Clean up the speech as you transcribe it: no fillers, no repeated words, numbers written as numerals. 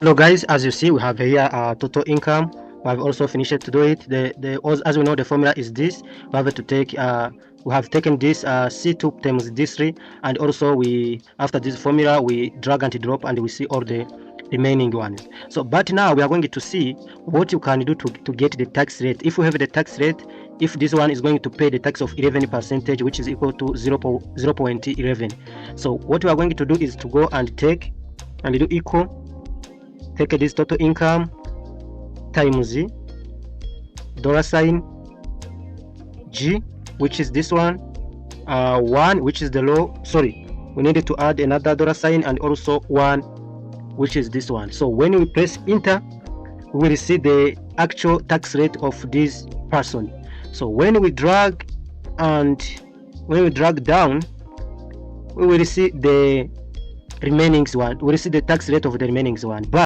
Hello guys, as you see, we have here total income. We have also finished to do it. As we know, the formula is this. We have to take we have taken this C2 times this3, and also after this formula we drag and drop and we see all the remaining ones. So but now we are going to see what you can do to get the tax rate. If we have the tax rate, if this one is going to pay the tax of 11%, which is equal to 0.11. So what we are going to do is to go and take and do equal, take this total income times $sign G, which is this one, 1, which is the low. Sorry, we needed to add another $sign and also 1, which is this one. So when we press enter, we will see the actual tax rate of this person. So when we drag down, we will see the remaining one. We will see the tax rate of the remaining one. But